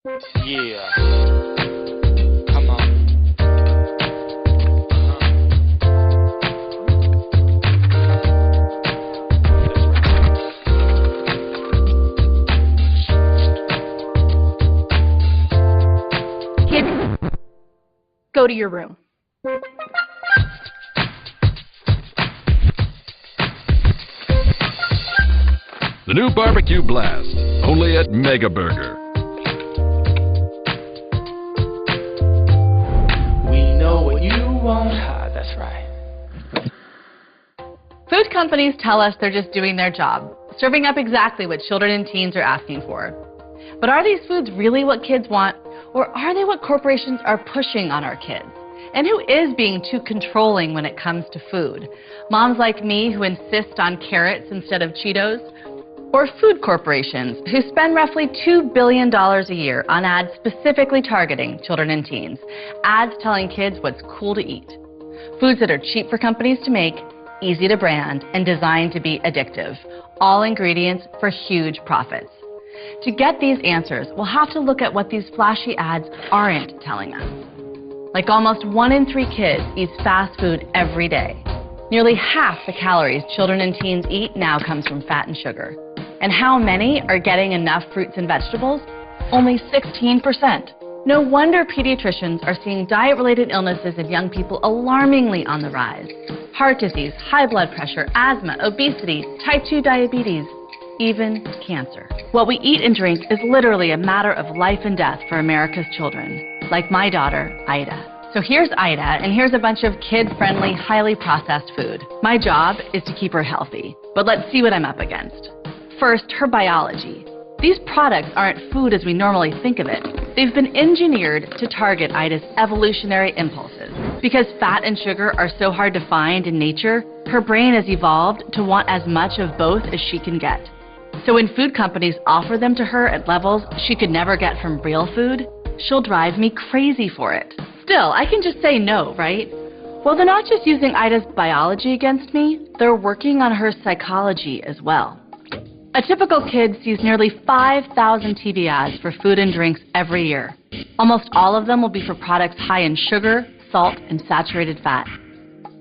Yeah. Come on. Kids, go to your room. The new Barbecue Blast, only at Mega Burger. We know what you want. Ah, that's right. Food companies tell us they're just doing their job, serving up exactly what children and teens are asking for. But are these foods really what kids want, or are they what corporations are pushing on our kids? And who is being too controlling when it comes to food? Moms like me who insist on carrots instead of Cheetos? Or food corporations who spend roughly $2 billion a year on ads specifically targeting children and teens? Ads telling kids what's cool to eat. Foods that are cheap for companies to make, easy to brand, and designed to be addictive. All ingredients for huge profits. To get these answers, we'll have to look at what these flashy ads aren't telling us. Like almost 1 in 3 kids eats fast food every day. Nearly half the calories children and teens eat now comes from fat and sugar. And how many are getting enough fruits and vegetables? Only 16%. No wonder pediatricians are seeing diet-related illnesses in young people alarmingly on the rise. Heart disease, high blood pressure, asthma, obesity, type 2 diabetes, even cancer. What we eat and drink is literally a matter of life and death for America's children, like my daughter, Ida. So here's Ida, and here's a bunch of kid-friendly, highly processed food. My job is to keep her healthy, but let's see what I'm up against. First, her biology. These products aren't food as we normally think of it. They've been engineered to target Ida's evolutionary impulses. Because fat and sugar are so hard to find in nature, her brain has evolved to want as much of both as she can get. So when food companies offer them to her at levels she could never get from real food, she'll drive me crazy for it. Still, I can just say no, right? Well, they're not just using Ida's biology against me, they're working on her psychology as well. A typical kid sees nearly 5,000 TV ads for food and drinks every year. Almost all of them will be for products high in sugar, salt, and saturated fat.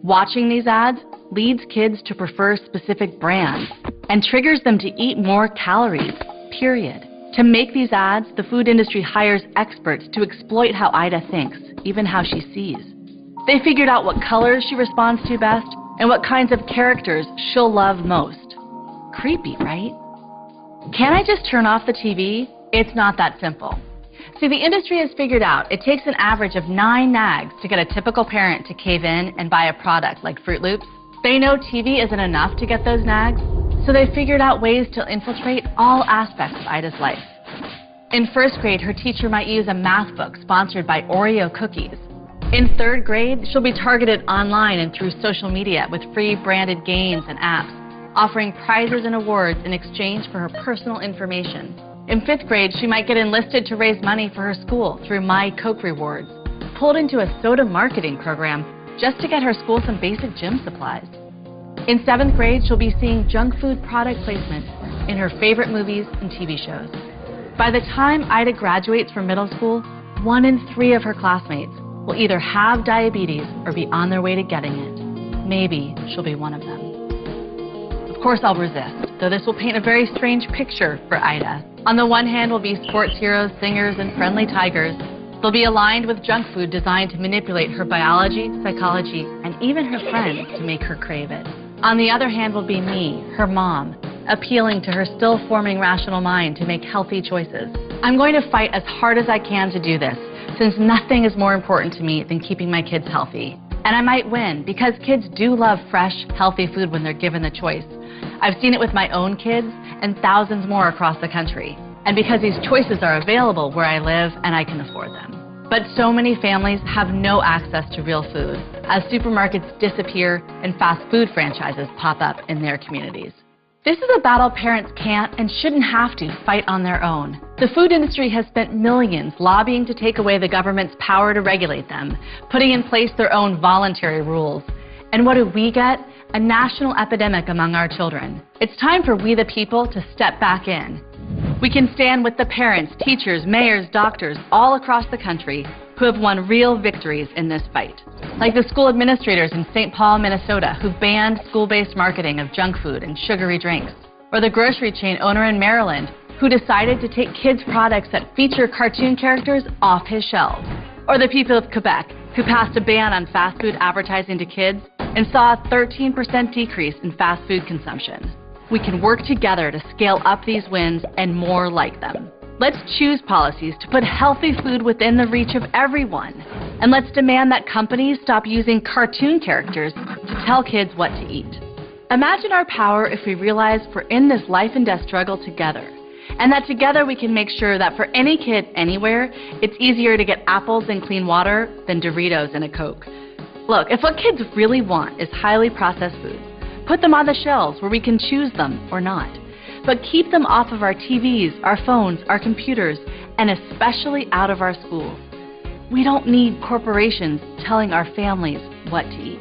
Watching these ads leads kids to prefer specific brands and triggers them to eat more calories, period. To make these ads, the food industry hires experts to exploit how Ida thinks, even how she sees. They figured out what colors she responds to best and what kinds of characters she'll love most. Creepy, right? Can I just turn off the TV? It's not that simple. See, the industry has figured out it takes an average of 9 nags to get a typical parent to cave in and buy a product like Fruit Loops. They know TV isn't enough to get those nags, so they figured out ways to infiltrate all aspects of Ida's life. In 1st grade, her teacher might use a math book sponsored by Oreo cookies. In 3rd grade, she'll be targeted online and through social media with free branded games and apps, offering prizes and awards in exchange for her personal information. In 5th grade, she might get enlisted to raise money for her school through My Coke Rewards, pulled into a soda marketing program just to get her school some basic gym supplies. In 7th grade, she'll be seeing junk food product placement in her favorite movies and TV shows. By the time Ida graduates from middle school, 1 in 3 of her classmates will either have diabetes or be on their way to getting it. Maybe she'll be one of them. Of course I'll resist, though this will paint a very strange picture for Ida. On the one hand will be sports heroes, singers, and friendly tigers. They'll be aligned with junk food designed to manipulate her biology, psychology, and even her friends to make her crave it. On the other hand will be me, her mom, appealing to her still-forming rational mind to make healthy choices. I'm going to fight as hard as I can to do this, since nothing is more important to me than keeping my kids healthy. And I might win, because kids do love fresh, healthy food when they're given the choice. I've seen it with my own kids and thousands more across the country. And because these choices are available where I live and I can afford them. But so many families have no access to real food, as supermarkets disappear and fast food franchises pop up in their communities. This is a battle parents can't and shouldn't have to fight on their own. The food industry has spent millions lobbying to take away the government's power to regulate them, putting in place their own voluntary rules. And what do we get? A national epidemic among our children. It's time for we the people to step back in. We can stand with the parents, teachers, mayors, doctors all across the country who have won real victories in this fight. Like the school administrators in St. Paul, Minnesota, who banned school-based marketing of junk food and sugary drinks. Or the grocery chain owner in Maryland, who decided to take kids' products that feature cartoon characters off his shelves. Or the people of Quebec, who passed a ban on fast food advertising to kids and saw a 13% decrease in fast food consumption. We can work together to scale up these wins and more like them. Let's choose policies to put healthy food within the reach of everyone. And let's demand that companies stop using cartoon characters to tell kids what to eat. Imagine our power if we realize we're in this life and death struggle together, and that together we can make sure that for any kid anywhere, it's easier to get apples and clean water than Doritos and a Coke. Look, if what kids really want is highly processed foods, put them on the shelves where we can choose them or not. But keep them off of our TVs, our phones, our computers, and especially out of our schools. We don't need corporations telling our families what to eat.